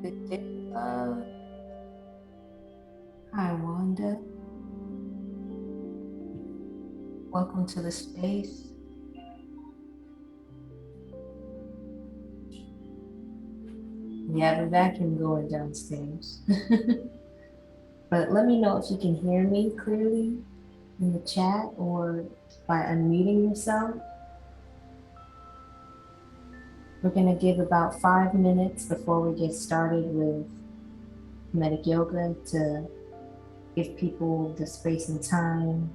Good day, love. Hi, Wanda. Welcome to the space. We have a vacuum going downstairs. But let me know if you can hear me clearly in the chat or by unmuting yourself. We're going to give about 5 minutes before we get started with Kemetic Yoga to give people the space and time.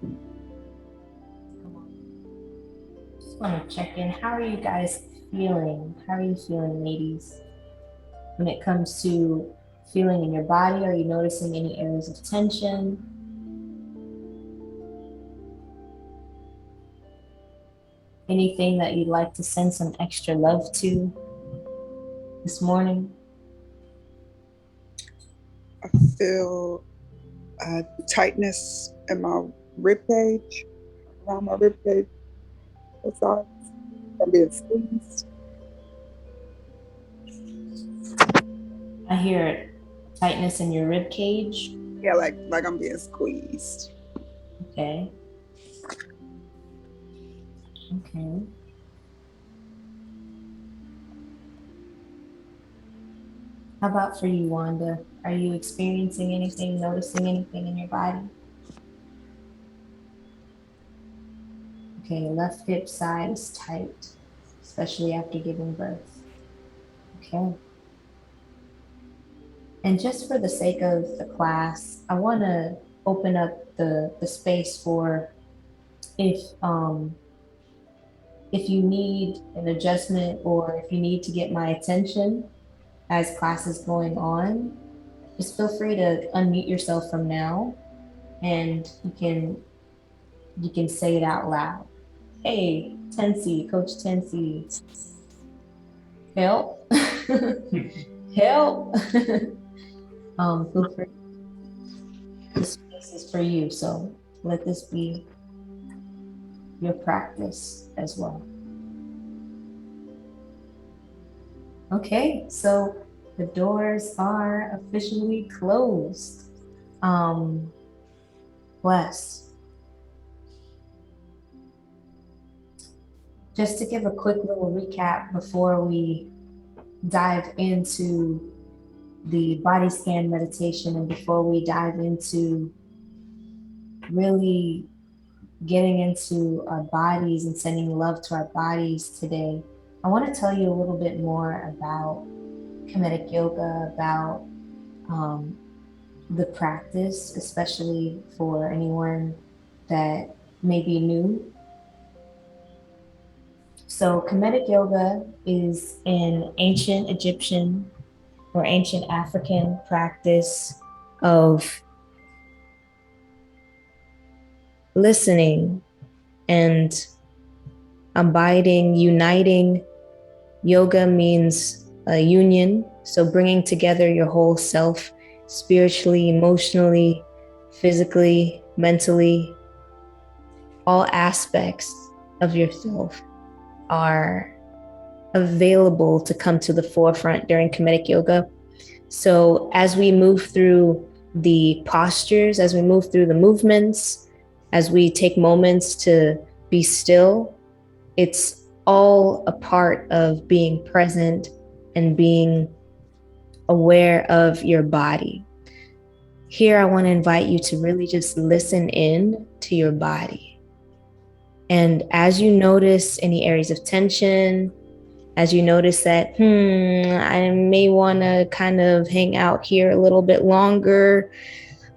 Just want to check in. How are you guys feeling? How are you feeling, ladies? When it comes to feeling in your body, are you noticing any areas of tension? Anything that you'd like to send some extra love to this morning? I feel tightness in my rib cage, around my rib cage. Both sides. I'm being squeezed. I hear tightness in your rib cage. Yeah, like I'm being squeezed. Okay. Okay. How about for you, Wanda? Are you experiencing anything, noticing anything in your body? Okay, left hip side is tight, especially after giving birth. Okay. And just for the sake of the class, I want to open up the space for if if you need an adjustment or if you need to get my attention as class is going on, just feel free to unmute yourself from now and you can say it out loud. Hey, Tenci, Coach Tenci, help. Help. Feel free. This space is for you, so let this be your practice as well. Okay, so the doors are officially closed. Um, Bless. Just to give a quick little recap before we dive into the body scan meditation and before we dive into really getting into our bodies and sending love to our bodies today, I want to tell you a little bit more about Kemetic Yoga, about um, the practice, especially for anyone that may be new. So, Kemetic Yoga is an ancient Egyptian or ancient African practice of listening and abiding, uniting. Yoga means a union, so bringing together your whole self spiritually, emotionally, physically, mentally, all aspects of yourself are available to come to the forefront during Kemetic Yoga. So as we move through the postures, as we move through the movements, as we take moments to be still, it's all a part of being present and being aware of your body. Here, I want to invite you to really just listen in to your body. And as you notice any areas of tension, as you notice that, I may want to kind of hang out here a little bit longer,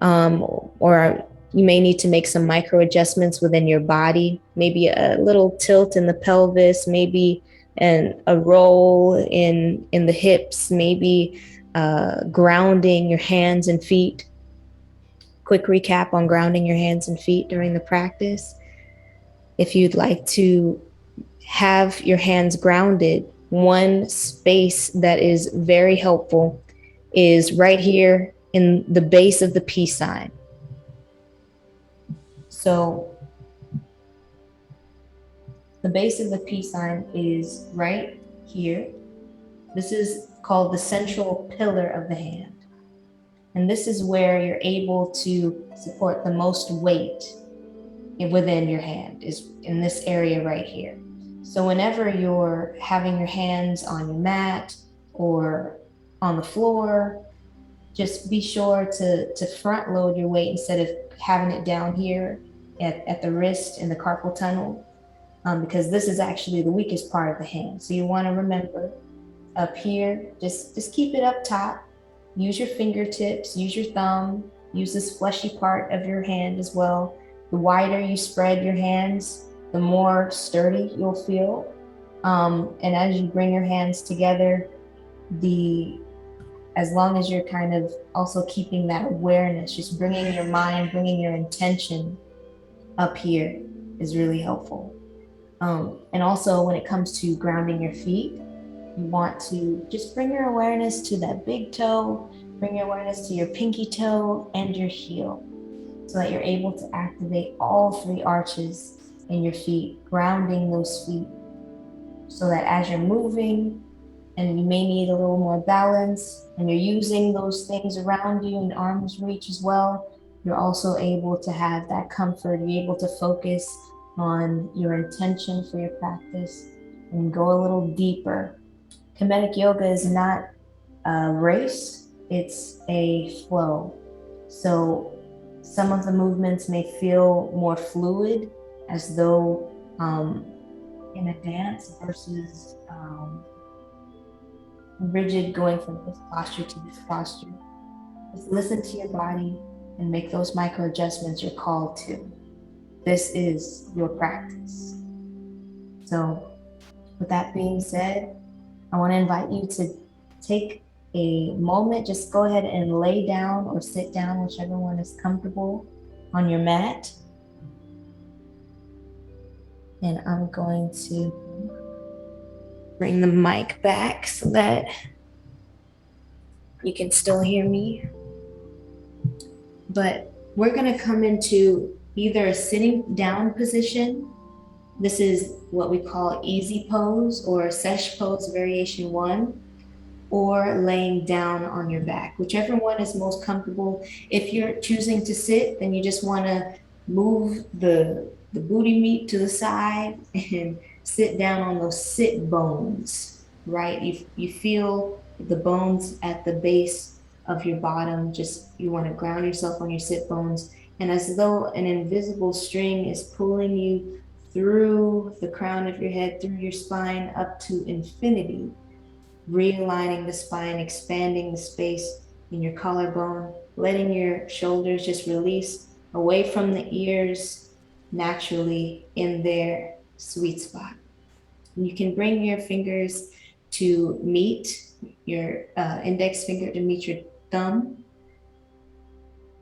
or you may need to make some micro adjustments within your body, maybe a little tilt in the pelvis, maybe a roll in the hips, maybe grounding your hands and feet. Quick recap on grounding your hands and feet during the practice. If you'd like to have your hands grounded, one space that is very helpful is right here in the base of the peace sign. So the base of the peace sign is right here. This is called the central pillar of the hand. And this is where you're able to support the most weight within your hand, is in this area right here. So whenever you're having your hands on your mat or on the floor, just be sure to front load your weight instead of having it down here at the wrist in the carpal tunnel, because this is actually the weakest part of the hand. So you want to remember up here, just keep it up top. Use your fingertips, use your thumb, use this fleshy part of your hand as well. The wider you spread your hands, the more sturdy you'll feel. And as you bring your hands together, as long as you're kind of also keeping that awareness, just bringing your mind, bringing your intention up here is really helpful. And also when it comes to grounding your feet, you want to just bring your awareness to that big toe, bring your awareness to your pinky toe and your heel, so that you're able to activate all 3 arches in your feet, grounding those feet, so that as you're moving and you may need a little more balance and you're using those things around you in arm's reach as well, you're also able to have that comfort, you're able to focus on your intention for your practice and go a little deeper. Kemetic Yoga is not a race, it's a flow. So some of the movements may feel more fluid, as though in a dance, versus rigid, going from this posture to this posture. Just listen to your body and make those micro adjustments you're called to. This is your practice. So with that being said, I want to invite you to take a moment, just go ahead and lay down or sit down, whichever one is comfortable, on your mat. And I'm going to bring the mic back so that you can still hear me. But we're going to come into either a sitting down position. This is what we call easy pose or sesh pose variation 1, or laying down on your back, whichever one is most comfortable. If you're choosing to sit, then you just want to move the booty meat to the side and sit down on those sit bones, right? You feel the bones at the base of your bottom. Just, you want to ground yourself on your sit bones, and as though an invisible string is pulling you through the crown of your head, through your spine, up to infinity, realigning the spine, expanding the space in your collarbone, letting your shoulders just release away from the ears naturally in their sweet spot. And you can bring your fingers to meet your index finger to meet your thumb,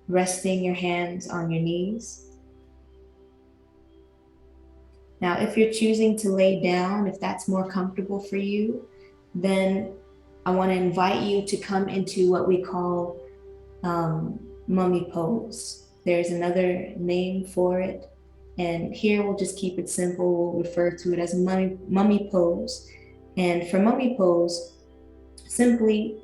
resting your hands on your knees. Now, if you're choosing to lay down, if that's more comfortable for you, then I want to invite you to come into what we call mummy pose. There's another name for it, and here we'll just keep it simple. We'll refer to it as mummy pose. And for mummy pose, simply,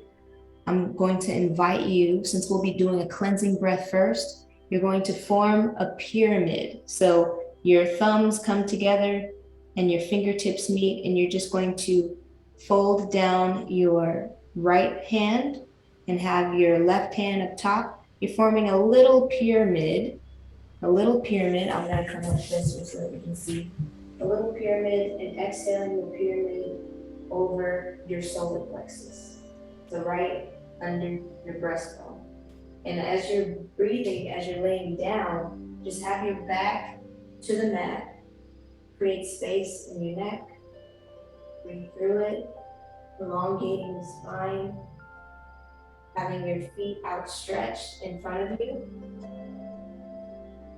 I'm going to invite you, since we'll be doing a cleansing breath first, you're going to form a pyramid. So your thumbs come together and your fingertips meet, and you're just going to fold down your right hand and have your left hand up top. You're forming a little pyramid. I'm gonna come up this so that you can see. A little pyramid, and exhaling the pyramid over your solar plexus. So right under your breastbone. And as you're breathing, as you're laying down, just have your back to the mat. Create space in your neck. Breathe through it, elongating the spine, having your feet outstretched in front of you.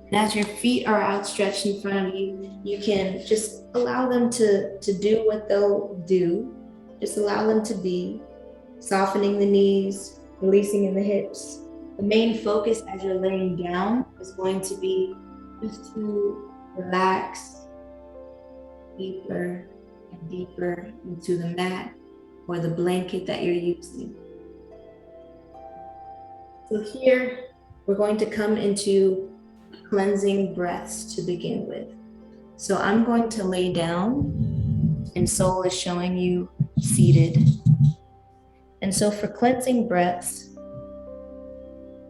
And as your feet are outstretched in front of you, you can just allow them to do what they'll do. Just allow them to be, softening the knees, releasing in the hips. The main focus as you're laying down is going to be just to relax deeper and deeper into the mat, or the blanket that you're using. So here, we're going to come into cleansing breaths to begin with. So I'm going to lay down, and Soul is showing you seated. And so for cleansing breaths,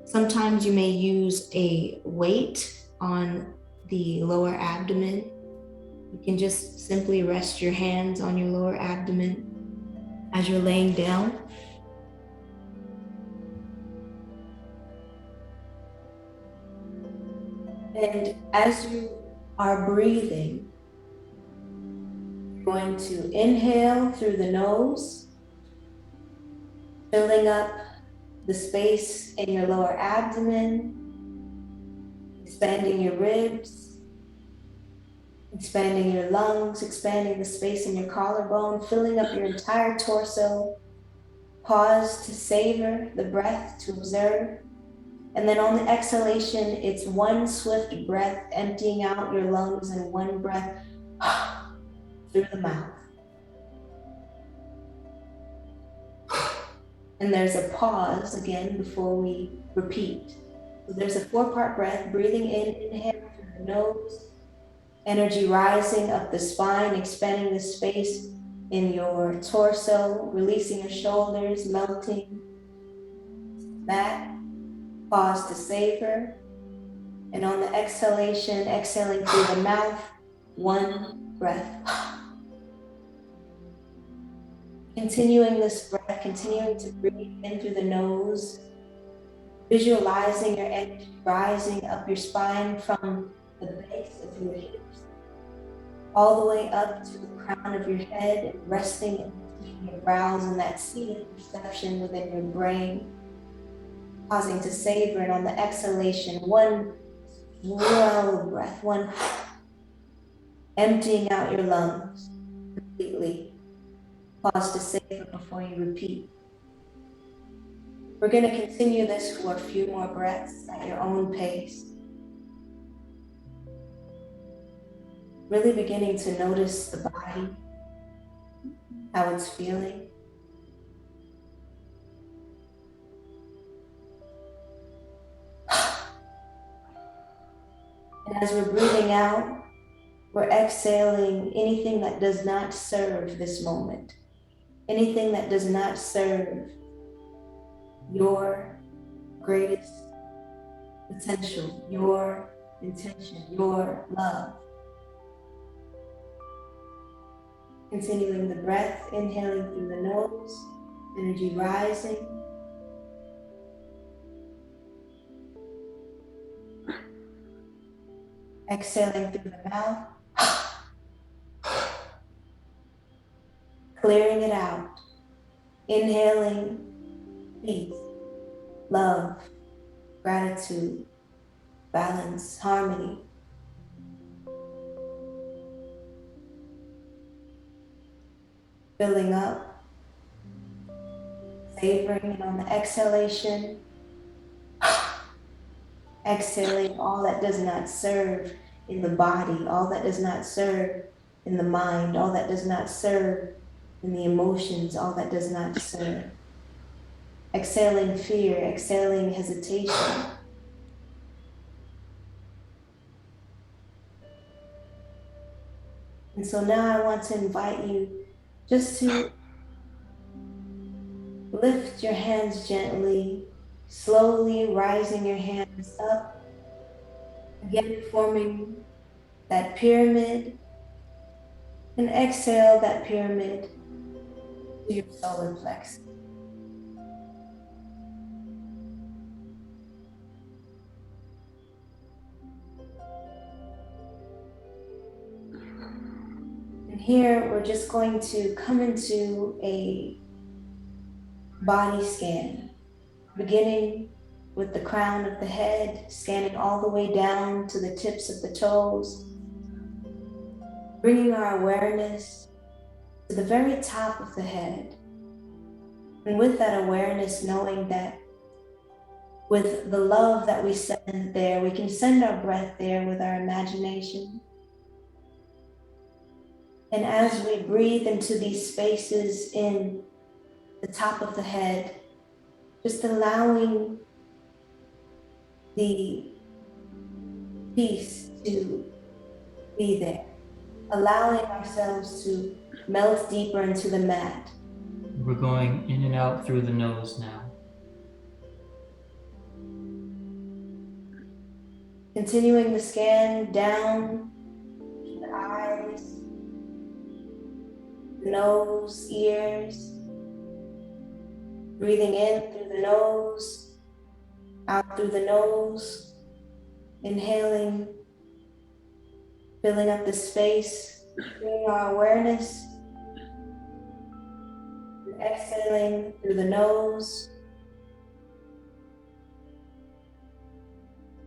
sometimes you may use a weight on the lower abdomen. You can just simply rest your hands on your lower abdomen as you're laying down. And as you are breathing, you're going to inhale through the nose, filling up the space in your lower abdomen, expanding your ribs, expanding your lungs, expanding the space in your collarbone, filling up your entire torso. Pause to savor the breath, to observe. And then on the exhalation, it's one swift breath, emptying out your lungs, and one breath through the mouth. And there's a pause again before we repeat. So there's a 4-part breath, breathing in, inhale through the nose, energy rising up the spine, expanding the space in your torso, releasing your shoulders, melting back. Pause to savor. And on the exhalation, exhaling through the mouth, one breath. Continuing this breath, continuing to breathe in through the nose, visualizing your energy rising up your spine from the base of your hips, all the way up to the crown of your head, and resting in between your brows and that seated perception within your brain. Pausing to savor, and on the exhalation, one swallow breath, one emptying out your lungs completely. Pause to savor before you repeat. We're going to continue this for a few more breaths at your own pace. Really beginning to notice the body, how it's feeling. And as we're breathing out, we're exhaling anything that does not serve this moment, anything that does not serve your greatest potential, your intention, your love. Continuing the breath, inhaling through the nose, energy rising. Exhaling through the mouth. Clearing it out. Inhaling peace, love, gratitude, balance, harmony. Filling up, savoring, and on the exhalation, exhaling all that does not serve in the body, all that does not serve in the mind, all that does not serve in the emotions, all that does not serve. Exhaling fear, exhaling hesitation. And so now I want to invite you just to lift your hands gently, slowly rising your hands up, again forming that pyramid, and exhale that pyramid to your solar plexus. And here we're just going to come into a body scan, beginning with the crown of the head, scanning all the way down to the tips of the toes, bringing our awareness to the very top of the head. And with that awareness, knowing that with the love that we send there, we can send our breath there with our imagination. And as we breathe into these spaces in the top of the head, just allowing the peace to be there, allowing ourselves to melt deeper into the mat. We're going in and out through the nose now. Continuing the scan down to the eyes, the nose, ears. Breathing in through the nose, out through the nose. Inhaling, filling up the space, bringing our awareness. And exhaling through the nose.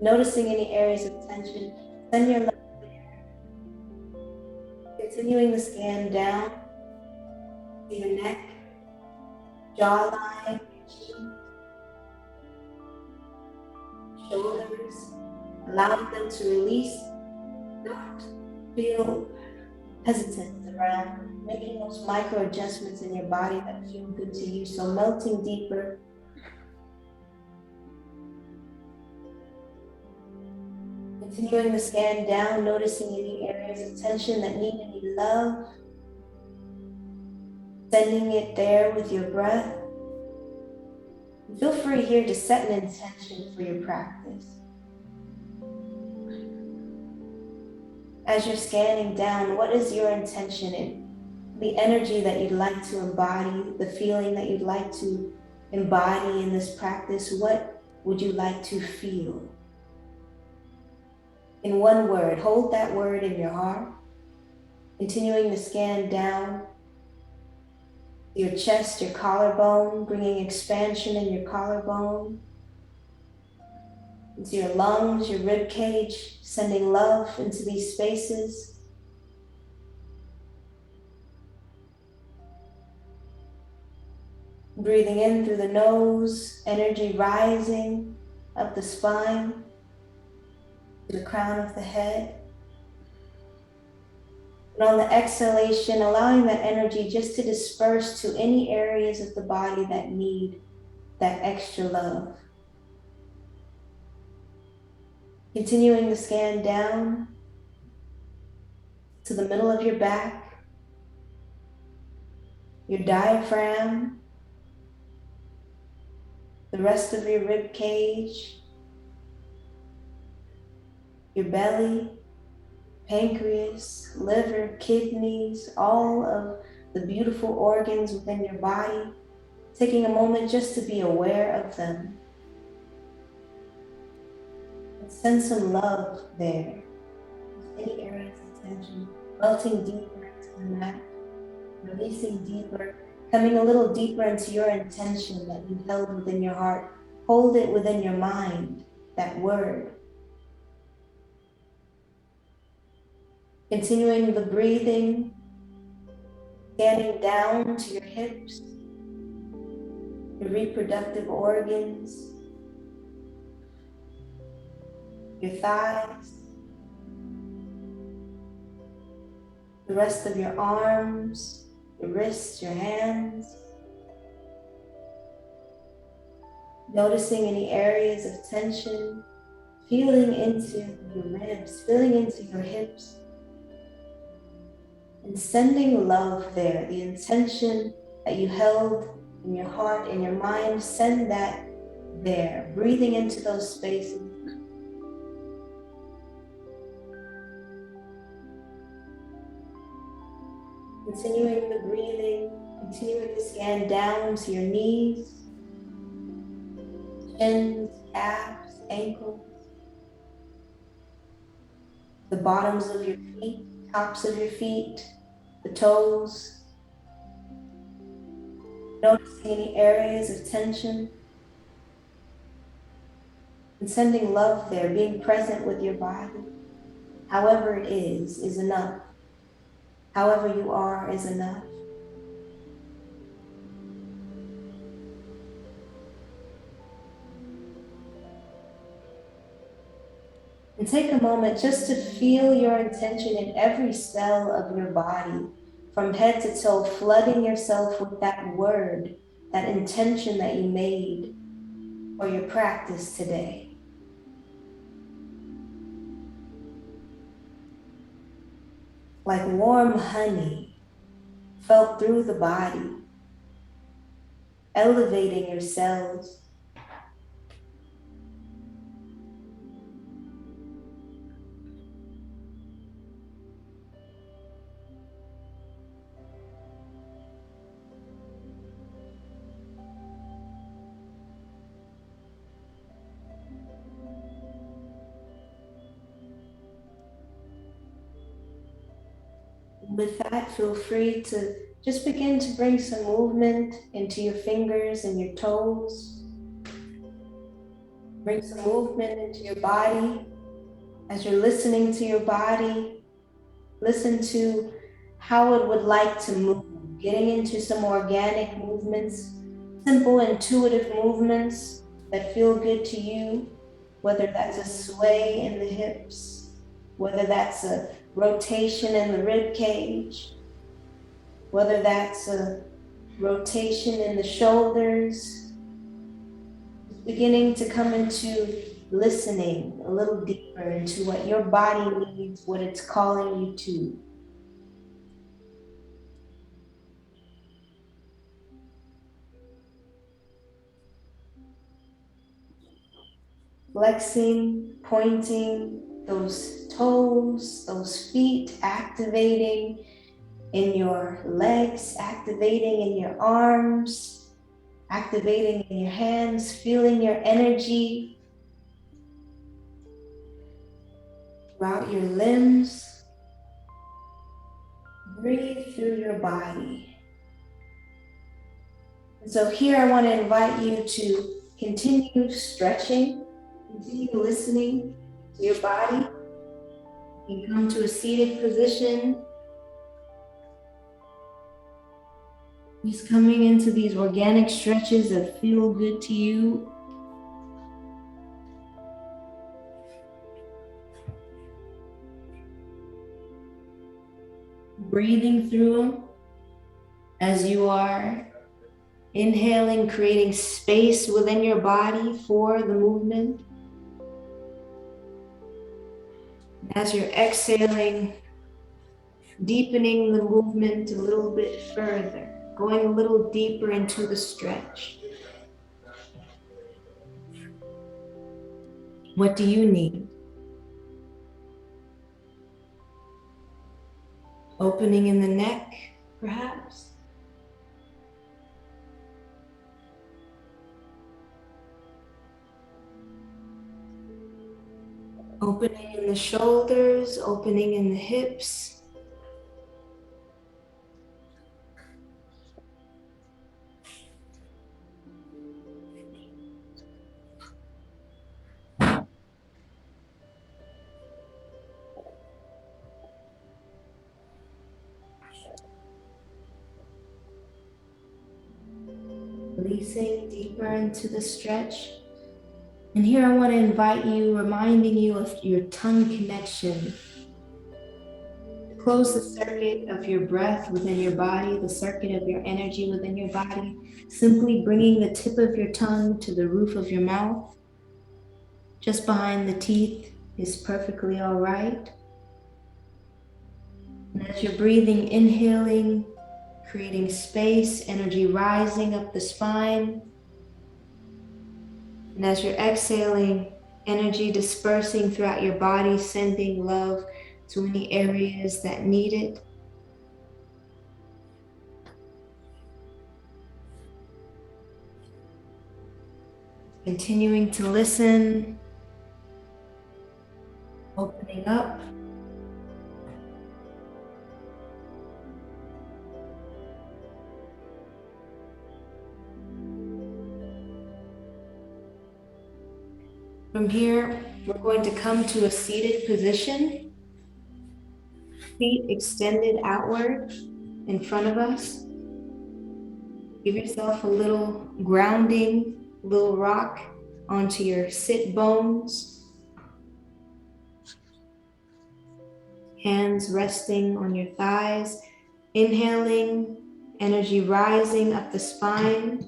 Noticing any areas of tension. Send your left there. Continuing the scan down to your neck, jawline, chin, shoulders, allowing them to release. Don't feel hesitant around making those micro adjustments in your body that feel good to you. So melting deeper. Continuing the scan down, noticing any areas of tension that need any love. Sending it there with your breath. And feel free here to set an intention for your practice. As you're scanning down, what is your intention in the energy that you'd like to embody, the feeling that you'd like to embody in this practice? What would you like to feel? In one word, hold that word in your heart. Continuing the scan down your chest, your collarbone, bringing expansion in your collarbone, into your lungs, your rib cage, sending love into these spaces. Breathing in through the nose, energy rising up the spine, to the crown of the head. And on the exhalation, allowing that energy just to disperse to any areas of the body that need that extra love. Continuing the scan down to the middle of your back, your diaphragm, the rest of your rib cage, your belly, pancreas, liver, kidneys, all of the beautiful organs within your body, taking a moment just to be aware of them. And send some love there. Any areas of tension, melting deeper into the mat, releasing deeper, coming a little deeper into your intention that you held within your heart. Hold it within your mind, that word. Continuing the breathing, scanning down to your hips, your reproductive organs, your thighs, the rest of your arms, your wrists, your hands. Noticing any areas of tension, feeling into your ribs, feeling into your hips, and sending love there. The intention that you held in your heart, in your mind, send that there. Breathing into those spaces. Continuing the breathing, continuing to scan down to your knees, shins, calves, ankles, the bottoms of your feet, tops of your feet, the toes. Noticing any areas of tension and sending love there, being present with your body. However it is enough. However you are is enough. And take a moment just to feel your intention in every cell of your body, from head to toe, flooding yourself with that word, that intention that you made for your practice today. Like warm honey felt through the body, elevating your cells. With that, feel free to just begin to bring some movement into your fingers and your toes. Bring some movement into your body. As you're listening to your body, listen to how it would like to move, getting into some organic movements, simple intuitive movements that feel good to you, whether that's a sway in the hips, whether that's a rotation in the rib cage, whether that's a rotation in the shoulders, beginning to come into listening a little deeper into what your body needs, what it's calling you to. Flexing, pointing those toes, those feet, activating in your legs, activating in your arms, activating in your hands, feeling your energy throughout your limbs. Breathe through your body. And so here I want to invite you to continue stretching, continue listening to your body. You can come to a seated position. Just coming into these organic stretches that feel good to you. Breathing through them as you are inhaling, creating space within your body for the movement. As you're exhaling, deepening the movement a little bit further, going a little deeper into the stretch. What do you need? Opening in the neck, perhaps? Opening in the shoulders, opening in the hips. Releasing deeper into the stretch. And here I want to invite you, reminding you of your tongue connection. Close the circuit of your breath within your body, the circuit of your energy within your body, simply bringing the tip of your tongue to the roof of your mouth. Just behind the teeth is perfectly all right. And as you're breathing, inhaling, creating space, energy rising up the spine. And as you're exhaling, energy dispersing throughout your body, sending love to any areas that need it. Continuing to listen, opening up. From here, we're going to come to a seated position. Feet extended outward in front of us. Give yourself a little grounding, little rock onto your sit bones. Hands resting on your thighs. Inhaling, energy rising up the spine.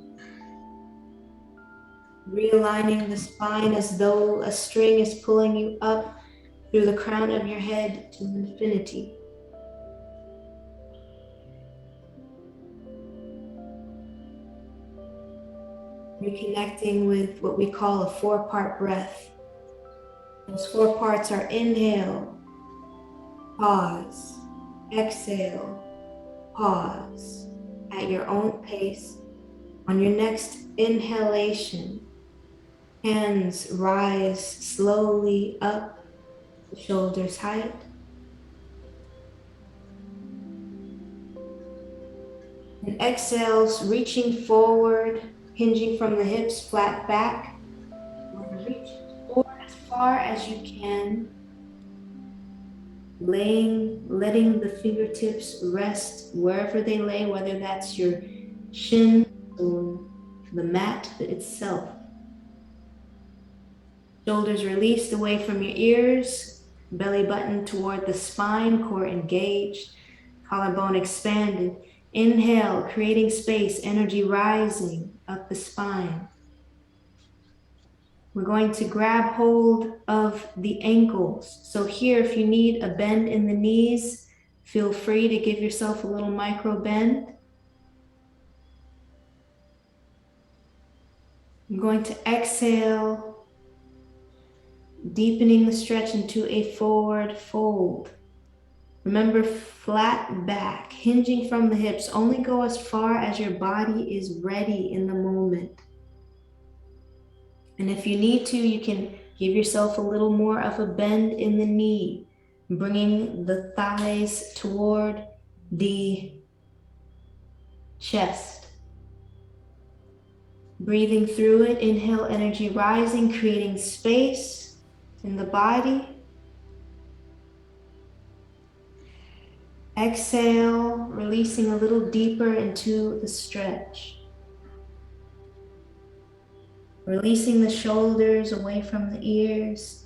realigning the spine as though a string is pulling you up through the crown of your head to infinity. Reconnecting with what we call a 4-part breath. Those 4 parts are inhale, pause, exhale, pause at your own pace. On your next inhalation, hands rise slowly up to shoulders height. And exhales, reaching forward, hinging from the hips, flat back. Reach forward as far as you can. Letting the fingertips rest wherever they lay, whether that's your shin or the mat itself. Shoulders released away from your ears, belly button toward the spine, core engaged, collarbone expanded. Inhale, creating space, energy rising up the spine. We're going to grab hold of the ankles. So here, if you need a bend in the knees, feel free to give yourself a little micro bend. I'm going to exhale, deepening the stretch into a forward fold. Remember, flat back, hinging from the hips. Only go as far as your body is ready in the moment. And if you need to, you can give yourself a little more of a bend in the knee, bringing the thighs toward the chest. Breathing through it, inhale, energy rising, creating space in the body. Exhale, releasing a little deeper into the stretch. Releasing the shoulders away from the ears.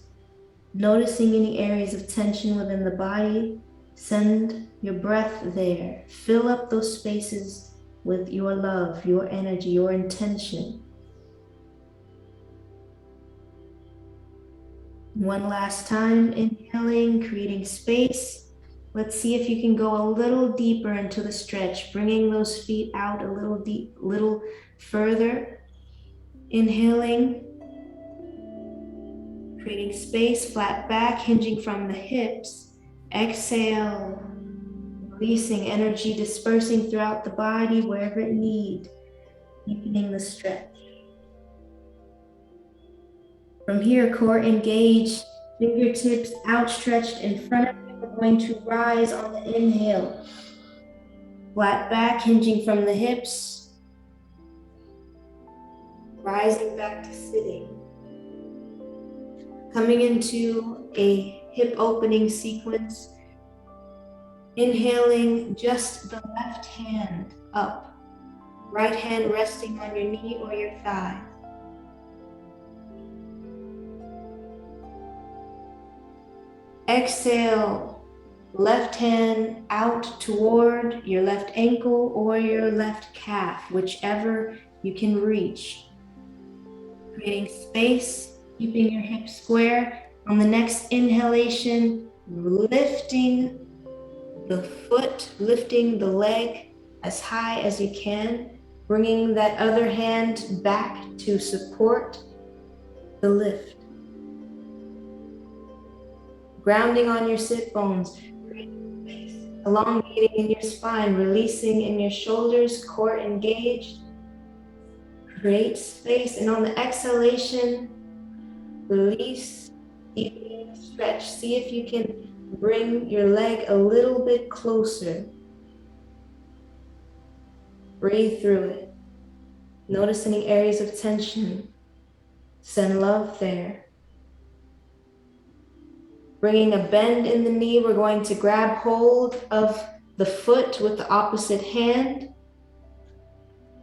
Noticing any areas of tension within the body. Send your breath there. Fill up those spaces with your love, your energy, your intention. One last time, inhaling, creating space. Let's see if you can go a little deeper into the stretch, bringing those feet out a little further. Inhaling, creating space, flat back, hinging from the hips. Exhale, releasing energy, dispersing throughout the body wherever it needs, deepening the stretch. From here, core engaged, fingertips outstretched in front of you. We're going to rise on the inhale. Flat back, hinging from the hips. Rising back to sitting. Coming into a hip opening sequence. Inhaling just the left hand up. Right hand resting on your knee or your thigh. Exhale, left hand out toward your left ankle or your left calf, whichever you can reach. Creating space, keeping your hips square. On the next inhalation, lifting the foot, lifting the leg as high as you can, bringing that other hand back to support the lift. Grounding on your sit bones, elongating in your spine, releasing in your shoulders, core engaged. Create space, and on the exhalation, release, deepening the stretch. See if you can bring your leg a little bit closer. Breathe through it. Notice any areas of tension. Send love there. Bringing a bend in the knee, we're going to grab hold of the foot with the opposite hand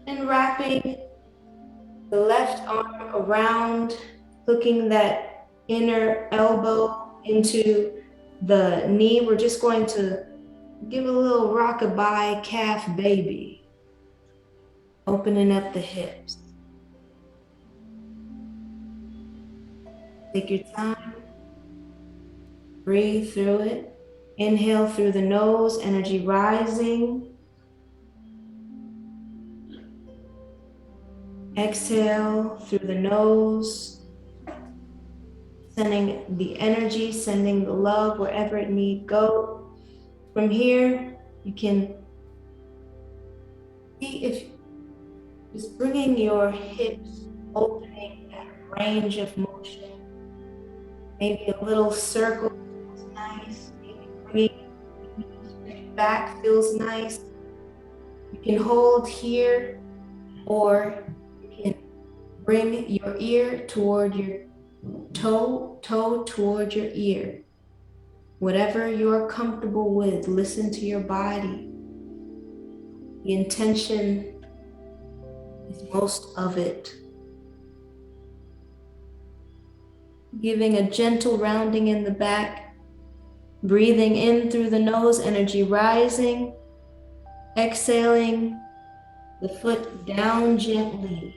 and wrapping the left arm around, hooking that inner elbow into the knee. We're just going to give a little rockabye calf baby, opening up the hips. Take your time. Breathe through it. Inhale through the nose, energy rising. Exhale through the nose, sending the energy, sending the love wherever it need go. From here, you can see if just bringing your hips, opening that range of motion. Maybe a little circle feels nice. Maybe bringing back feels nice. You can hold here, or you can bring your ear toward your toe toward your ear. Whatever you're comfortable with, listen to your body. The intention is most of it. Giving a gentle rounding in the back, breathing in through the nose, energy rising, exhaling the foot down gently.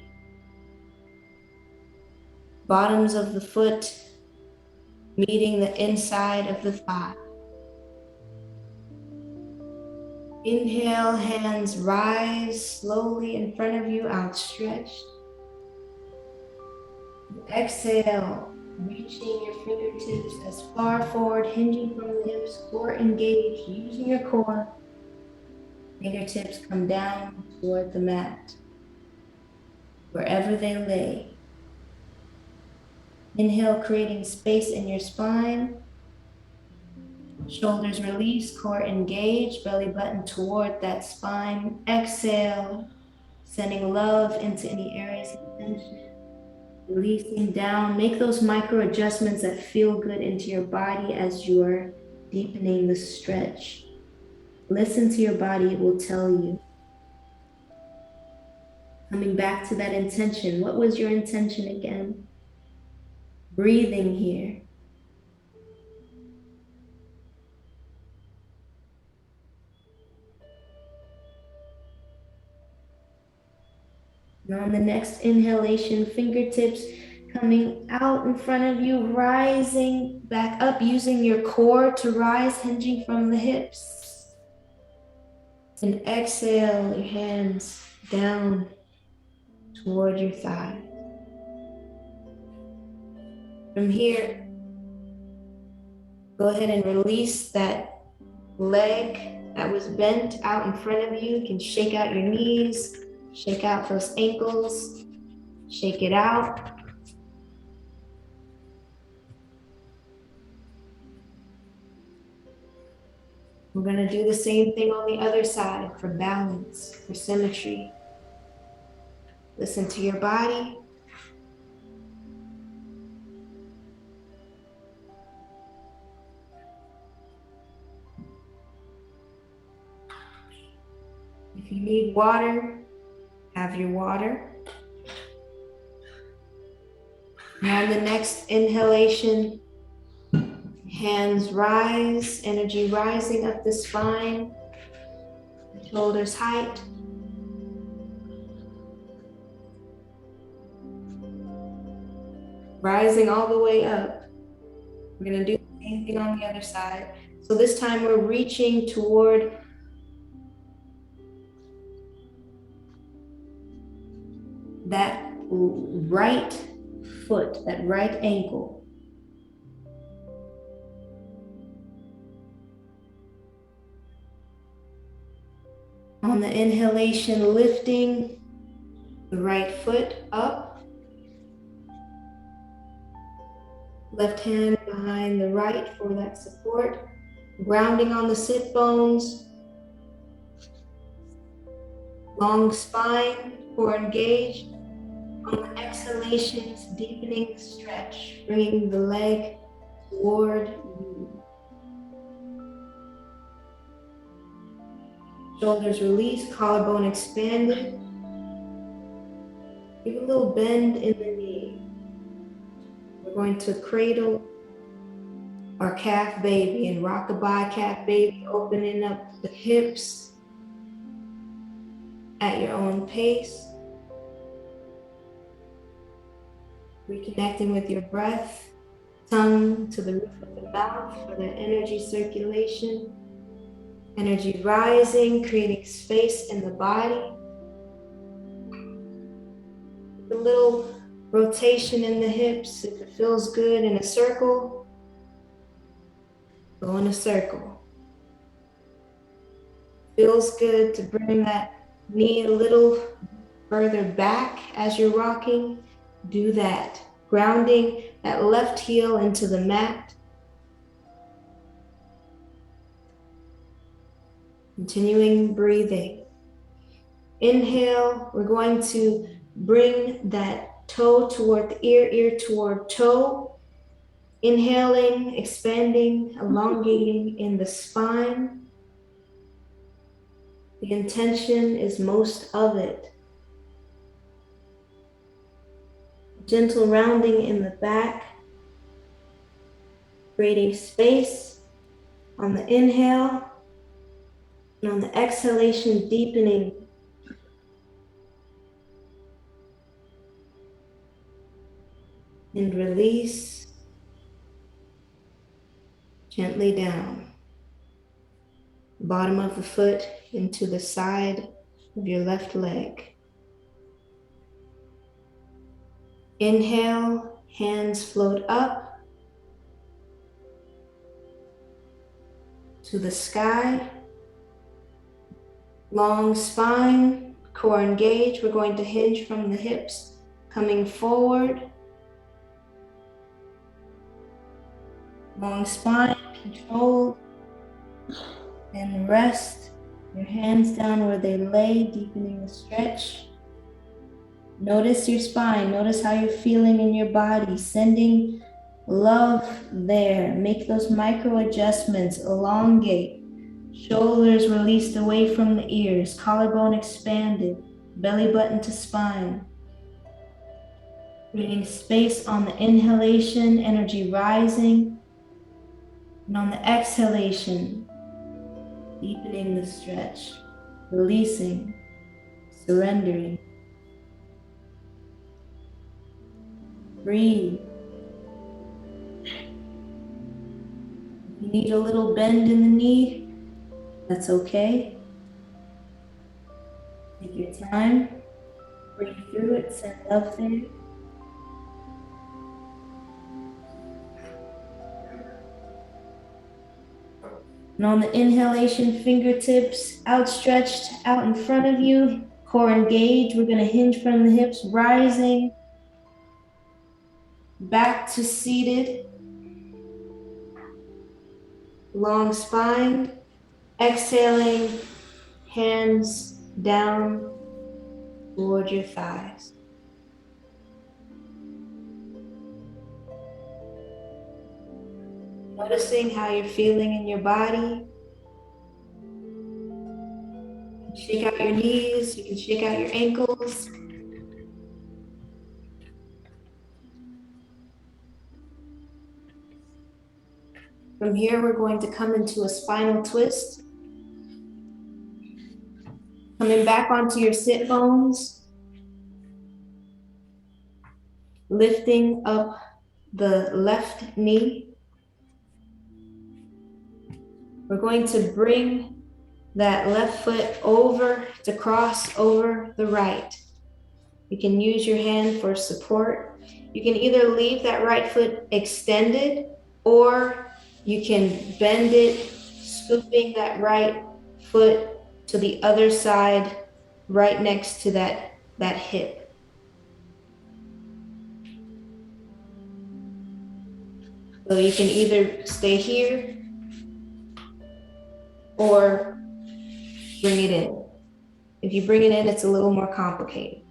Bottoms of the foot meeting the inside of the thigh. Inhale, hands rise slowly in front of you, outstretched. Exhale, reaching your fingertips as far forward, hinging from the hips, core engaged, using your core. Fingertips come down toward the mat, wherever they lay. Inhale, creating space in your spine. Shoulders release, core engaged, belly button toward that spine. Exhale, sending love into any areas of tension. Releasing down. Make those micro adjustments that feel good into your body as you're deepening the stretch. Listen to your body, it will tell you. Coming back to that intention. What was your intention again? Breathing here. Now on the next inhalation, fingertips coming out in front of you, rising back up, using your core to rise, hinging from the hips. And exhale, your hands down toward your thighs. From here, go ahead and release that leg that was bent out in front of you. You can shake out your knees, shake out those ankles, shake it out. We're going to do the same thing on the other side for balance, for symmetry. Listen to your body. If you need water, have your water. Now on the next inhalation, hands rise, energy rising up the spine, shoulders height. Rising all the way up. We're going to do the same thing on the other side. So this time we're reaching toward that right foot, that right ankle. On the inhalation, lifting the right foot up. Left hand behind the right for that support. Grounding on the sit bones. Long spine, core engaged. On the exhalations, deepening the stretch, bringing the leg toward you. Shoulders released, collarbone expanded. Give a little bend in the knee. We're going to cradle our calf baby and rockabye calf baby, opening up the hips at your own pace. Reconnecting with your breath. tongue to the roof of the mouth for the energy circulation. Energy rising, creating space in the body. A little rotation in the hips. If it feels good in a circle, go in a circle. Feels good to bring that knee a little further back as you're rocking. Do that. Grounding that left heel into the mat. Continuing breathing. Inhale, we're going to bring that toe toward the ear, ear toward toe. Inhaling, expanding, elongating in the spine. The intention is most of it. Gentle rounding in the back, creating space on the inhale, and on the exhalation, deepening. And release gently down. Bottom of the foot into the side of your left leg. Inhale, hands float up to the sky. Long spine, core engaged. We're going to hinge from the hips, coming forward. Long spine, controlled. And rest your hands down where they lay, deepening the stretch. Notice your spine. Notice how you're feeling in your body, sending love there. Make those micro adjustments, elongate. Shoulders released away from the ears, collarbone expanded, belly button to spine. Creating space on the inhalation, energy rising. And on the exhalation, deepening the stretch, releasing, surrendering. Breathe. If you need a little bend in the knee, that's okay. Take your time, breathe through it, send love there. And on the inhalation, fingertips outstretched out in front of you, core engaged. We're going to hinge from the hips, rising back to seated. Long spine. Exhaling, hands down toward your thighs. Noticing how you're feeling in your body. Shake out your knees, you can shake out your ankles. From here, we're going to come into a spinal twist. Coming back onto your sit bones. Lifting up the left knee. We're going to bring that left foot over to cross over the right. You can use your hand for support. You can either leave that right foot extended, or you can bend it, scooping that right foot to the other side, right next to that hip. So you can either stay here or bring it in. If you bring it in, it's a little more complicated,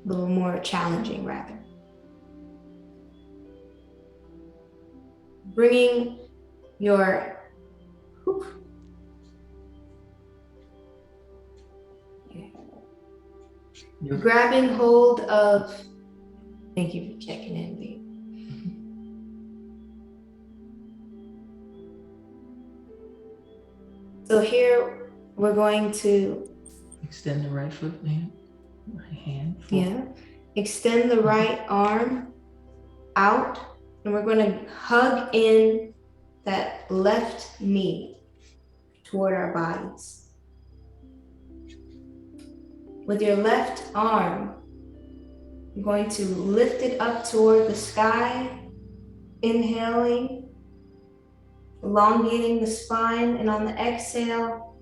a little more challenging rather. Bringing your grabbing hold of, thank you for checking in, babe. So here we're going to extend the right foot, right hand. Yeah. Extend the right arm out And we're going to hug in that left knee toward our bodies. With your left arm, you're going to lift it up toward the sky, inhaling, elongating the spine, and on the exhale,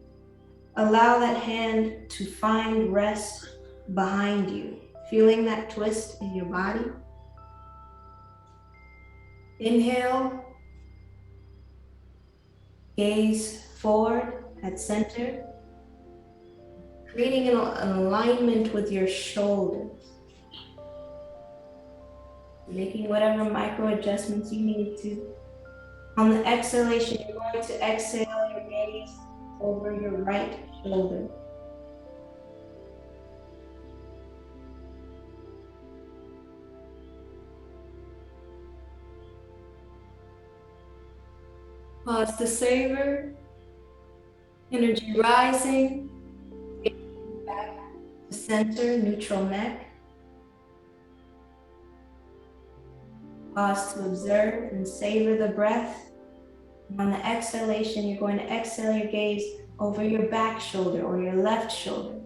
allow that hand to find rest behind you, feeling that twist in your body. Inhale, gaze forward at center, creating an alignment with your shoulders, making whatever micro adjustments you need to. On the exhalation, you're going to exhale your gaze over your right shoulder. Pause to savor, energy rising, back to center, neutral neck. Pause to observe and savor the breath. On the exhalation, you're going to exhale your gaze over your back shoulder or your left shoulder.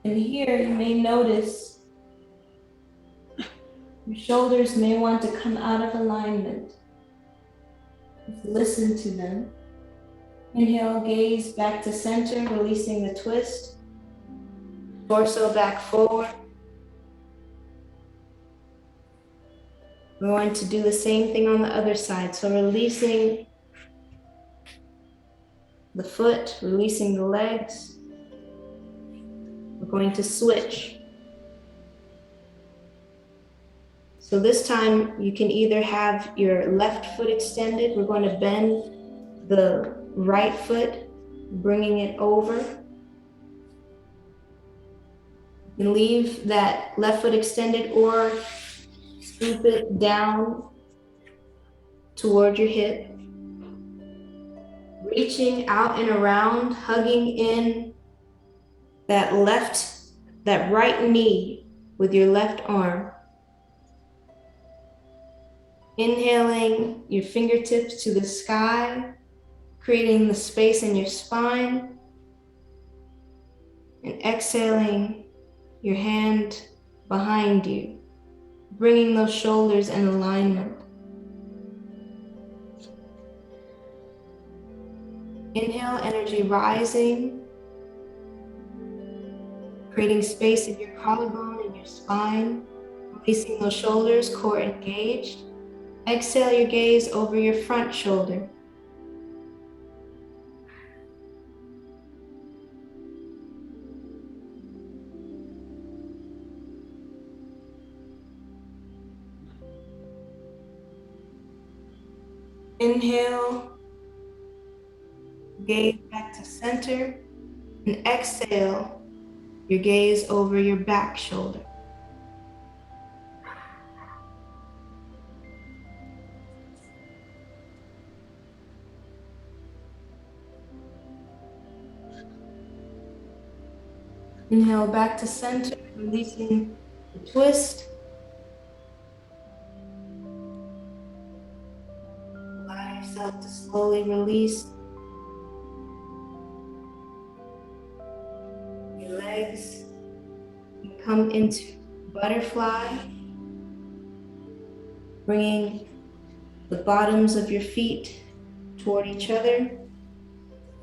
And here you may notice your shoulders may want to come out of alignment. Just listen to them. Inhale, gaze back to center, releasing the twist. Torso back forward. We're going to do the same thing on the other side. So releasing the foot, releasing the legs. We're going to switch. So this time you can either have your left foot extended. We're going to bend the right foot, bringing it over. You can leave that left foot extended or scoop it down toward your hip. Reaching out and around, hugging in that right knee with your left arm. Inhaling your fingertips to the sky, creating the space in your spine. And exhaling your hand behind you, bringing those shoulders in alignment. Inhale, energy rising, creating space in your collarbone and your spine, releasing those shoulders, core engaged. Exhale your gaze over your front shoulder. Inhale, gaze back to center, and exhale your gaze over your back shoulder. Inhale back to center, releasing the twist. Allow yourself to slowly release your legs. You come into butterfly, bringing the bottoms of your feet toward each other.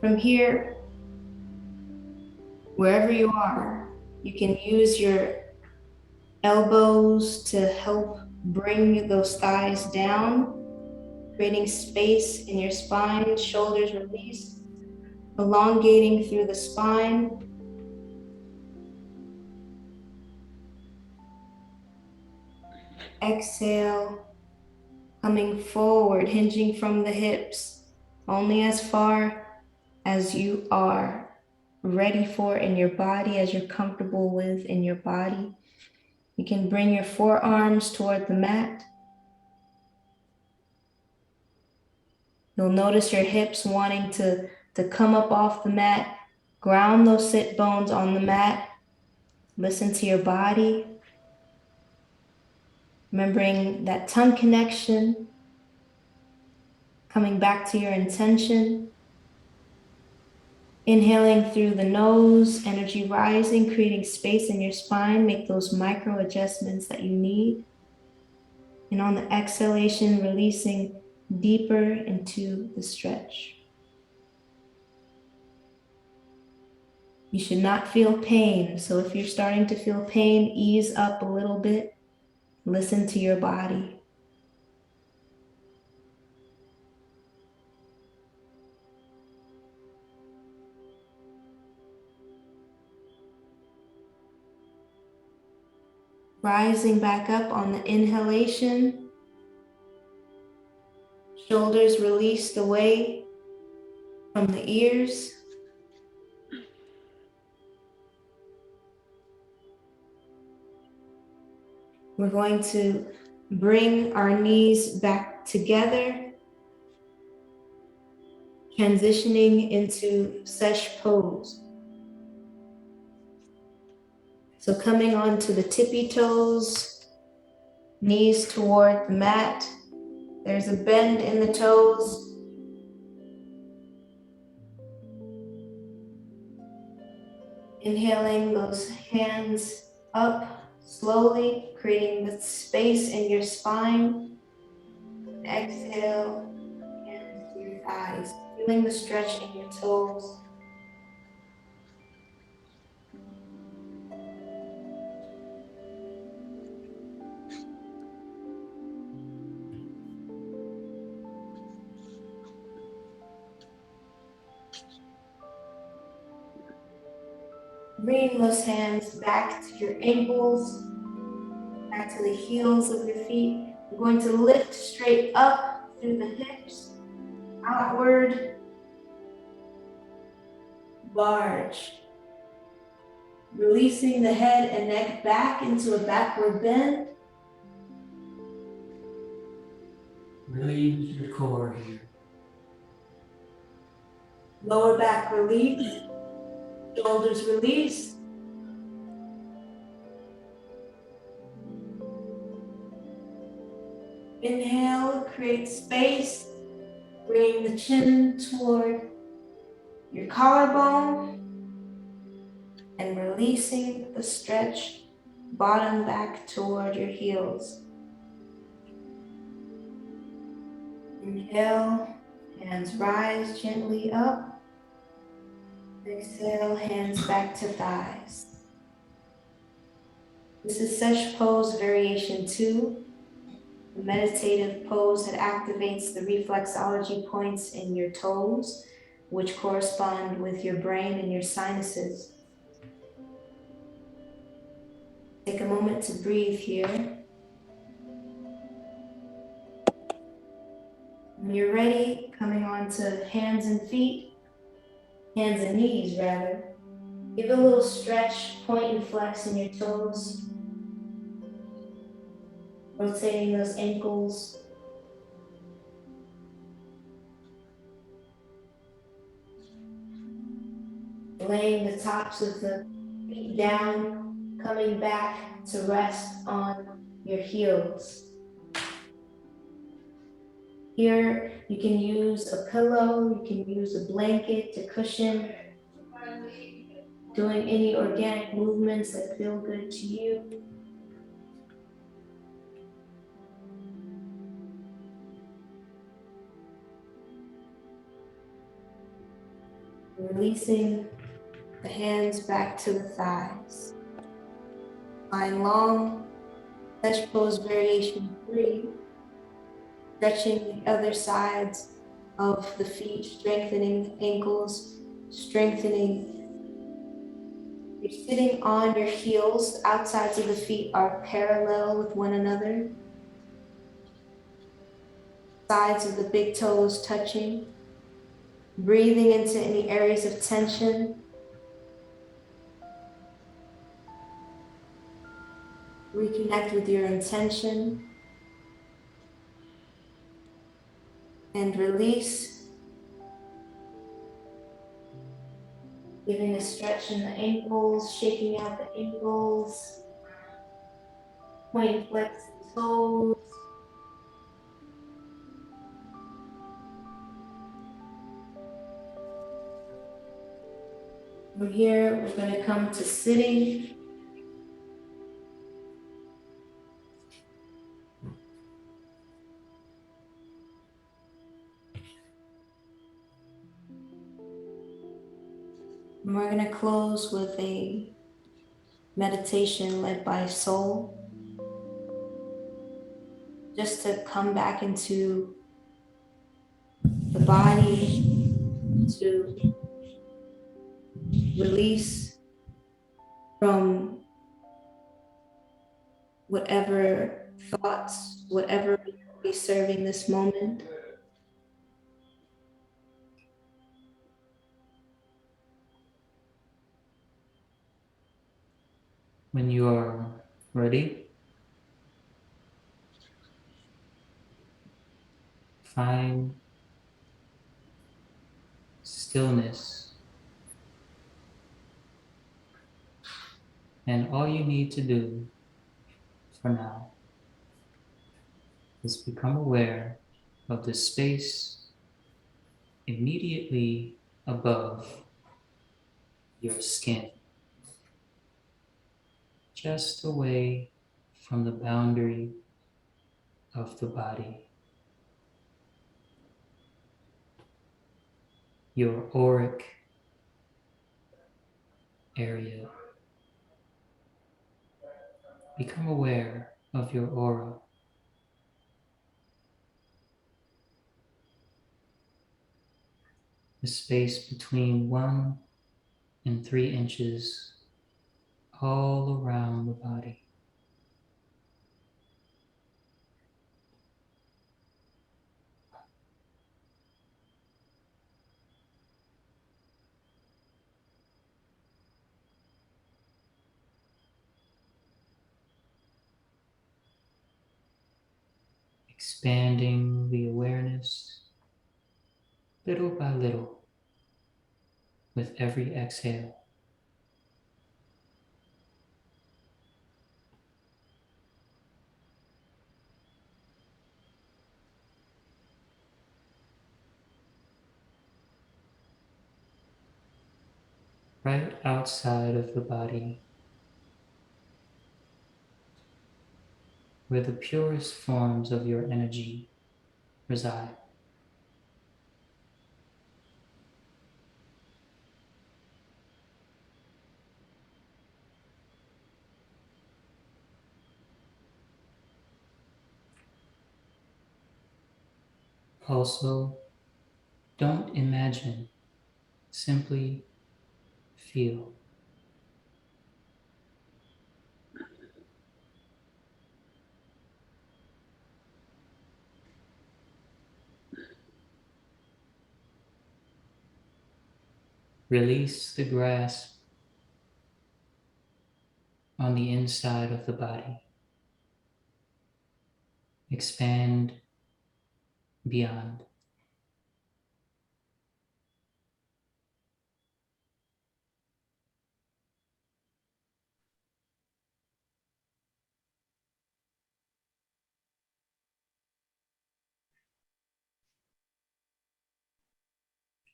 From here, wherever you are, you can use your elbows to help bring those thighs down, creating space in your spine, shoulders released, elongating through the spine. Exhale, coming forward, hinging from the hips, only as far as you are ready for in your body, as you're comfortable with in your body. You can bring your forearms toward the mat. You'll notice your hips wanting to come up off the mat. Ground those sit bones on the mat. Listen to your body, remembering that tongue connection, coming back to your intention. Inhaling through the nose, energy rising, creating space in your spine. Make those micro adjustments that you need. And on the exhalation, releasing deeper into the stretch. You should not feel pain. So if you're starting to feel pain, ease up a little bit. Listen to your body. Rising back up on the inhalation. Shoulders released away from the ears. We're going to bring our knees back together, transitioning into sesh pose. So coming onto the tippy toes, knees toward the mat. There's a bend in the toes. Inhaling those hands up slowly, creating the space in your spine. Exhale, hands to your thighs, feeling the stretch in your toes. Bring those hands back to your ankles, back to the heels of your feet. You're going to lift straight up through the hips, outward, barge. Releasing the head and neck back into a backward bend. Really use your core here. Lower back release, shoulders release. Inhale, create space, bring the chin toward your collarbone and releasing the stretch, bottom back toward your heels. Inhale, hands rise gently up. Exhale, hands back to thighs. This is Sesh Pose Variation 2. A meditative pose that activates the reflexology points in your toes, which correspond with your brain and your sinuses. Take a moment to breathe here. When you're ready, coming on to hands and feet, hands and knees rather. Give a little stretch, point and flex in your toes. Rotating those ankles. Laying the tops of the feet down, coming back to rest on your heels. Here, you can use a pillow, you can use a blanket to cushion, doing any organic movements that feel good to you. Releasing the hands back to the thighs. Spine long, Sesh Pose Variation 3. Stretching the other sides of the feet, strengthening the ankles, strengthening. You're sitting on your heels. The outsides of the feet are parallel with one another. Sides of the big toes touching. Breathing into any areas of tension. Reconnect with your intention. And release Giving a stretch in the ankles, shaking out the ankles, point flex the toes. From here, we're going to come to sitting. And we're going to close with a meditation led by soul, just to come back into the body, to release from whatever thoughts, whatever is serving this moment. When you are ready, find stillness. And all you need to do for now is become aware of the space immediately above your skin, just away from the boundary of the body. Your auric area. Become aware of your aura. The space between 1 and 3 inches all around the body. Expanding the awareness little by little with every exhale. Right outside of the body, where the purest forms of your energy reside. Also, don't imagine, simply feel. Release the grasp on the inside of the body. Expand beyond.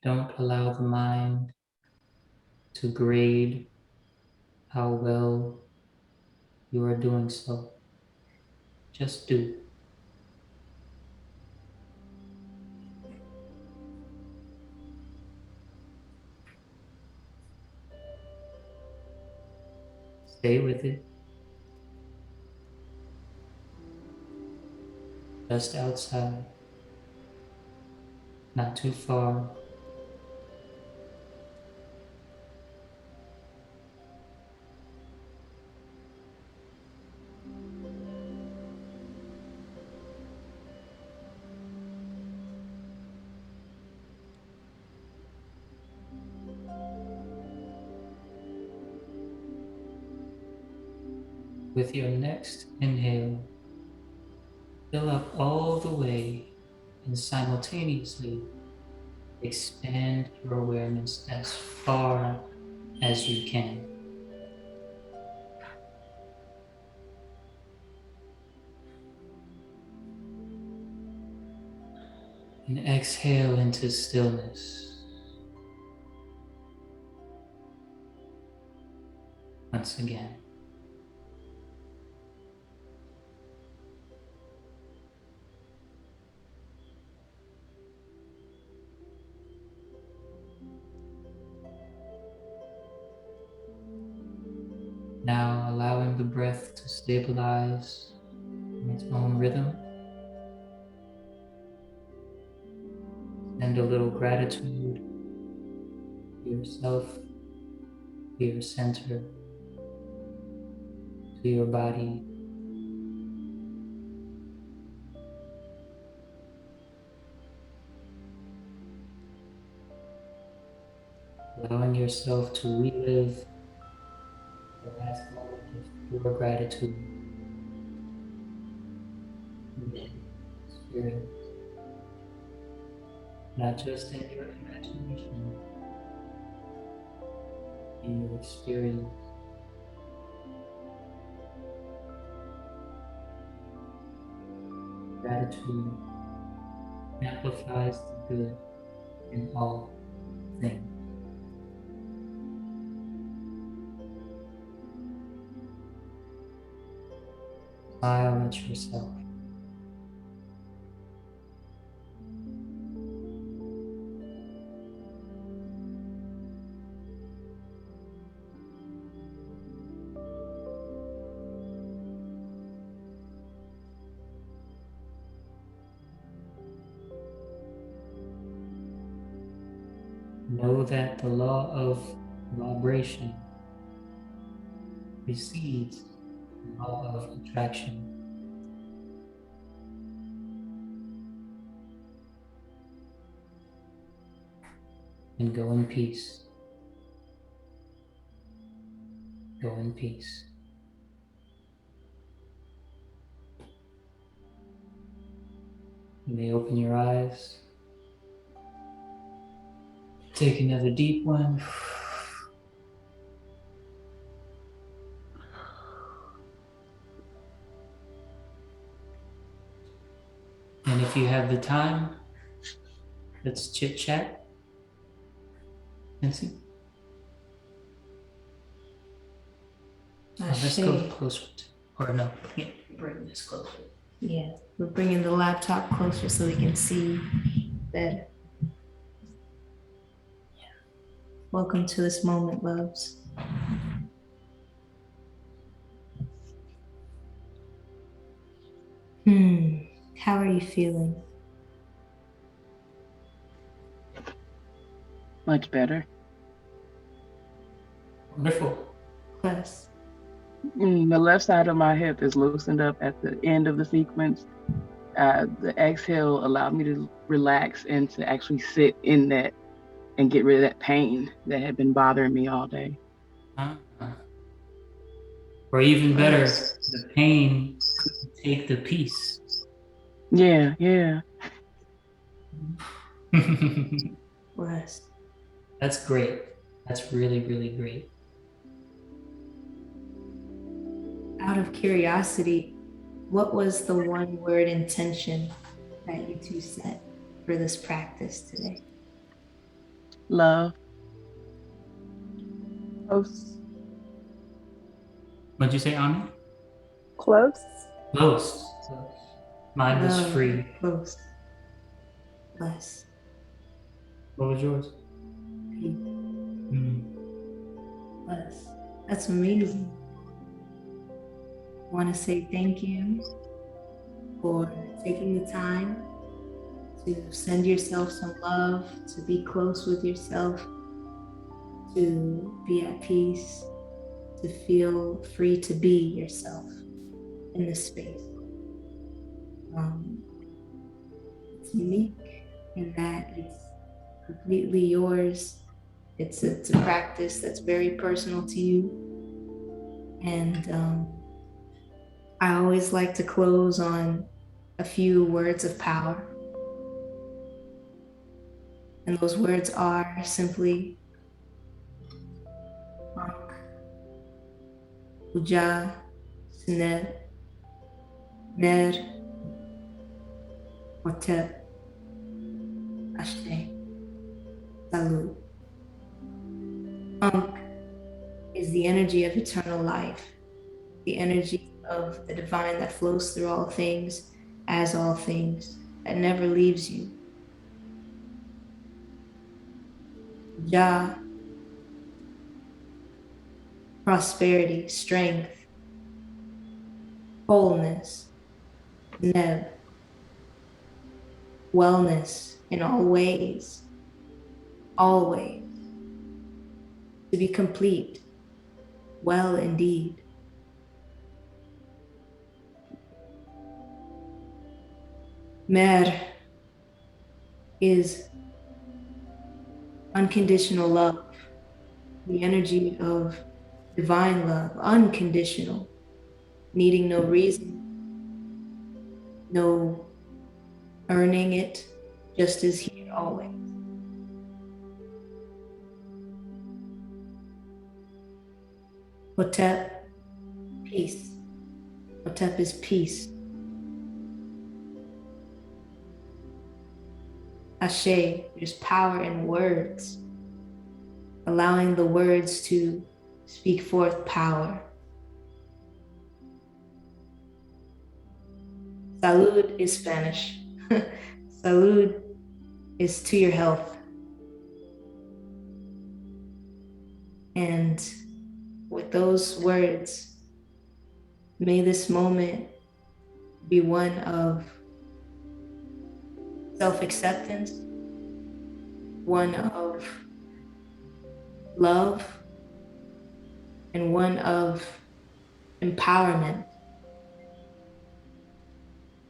Don't allow the mind to grade how well you are doing so. Just do. Stay with it. Just outside. Not too far. With your next inhale, fill up all the way and simultaneously expand your awareness as far as you can. And exhale into stillness. Once again. Now allowing the breath to stabilize in its own rhythm. Send a little gratitude to yourself, to your center, to your body. Allowing yourself to relive the last moment of pure gratitude in the experience, not just in your imagination, in your experience. Gratitude amplifies the good in all things. Smile at yourself. Know that the law of vibration precedes the law of attraction. And go in peace. Go in peace. You may open your eyes. Take another deep one. And if you have the time, let's chit chat. Tenci? Let's go closer to, or no, yeah, bring this closer. Yeah, we're bringing the laptop closer so we can see better. Yeah. Welcome to this moment, loves. How are you feeling? Much better. Wonderful. Plus. The left side of my hip is loosened up at the end of the sequence. The exhale allowed me to relax and to actually sit in that and get rid of that pain that had been bothering me all day. Or even better, the pain couldn't take the peace. Yeah, yeah. Plus. That's great. That's really, really great. Out of curiosity, what was the one word intention that you two set for this practice today? Love. Close. What'd you say, Ami? Close. Close. Mine was free. Close. Less. What was yours? Peace. Less. That's amazing. I want to say thank you for taking the time to send yourself some love, to be close with yourself, to be at peace, to feel free to be yourself in this space. It's unique in that it's completely yours. It's a practice that's very personal to you. And I always like to close on a few words of power. And those words are simply, Uja, Sneb, Ner, Hotep, Ashe, Salut. Ankh is the energy of eternal life, the energy of the divine that flows through all things, as all things, that never leaves you. Ja, prosperity, strength, wholeness. Neb, wellness in all ways, always. To be complete, well indeed. Mer is unconditional love, the energy of divine love, unconditional, needing no reason, no earning it, just as here always. Hotep, peace. Hotep is peace. Ashe, there's power in words, allowing the words to speak forth power. Salud is Spanish. Salud is to your health. And with those words, may this moment be one of self-acceptance, one of love, and one of empowerment.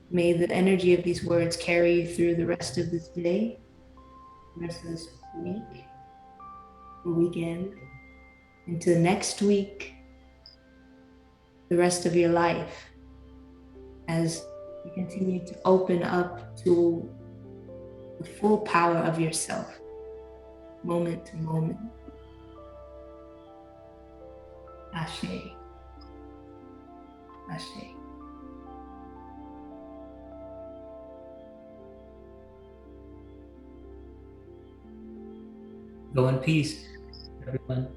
May the energy of these words carry you through the rest of this day, the rest of this week, or weekend, into the next week, the rest of your life, as you continue to open up to the full power of yourself, moment to moment. Ashe. Ashe. Go in peace, everyone.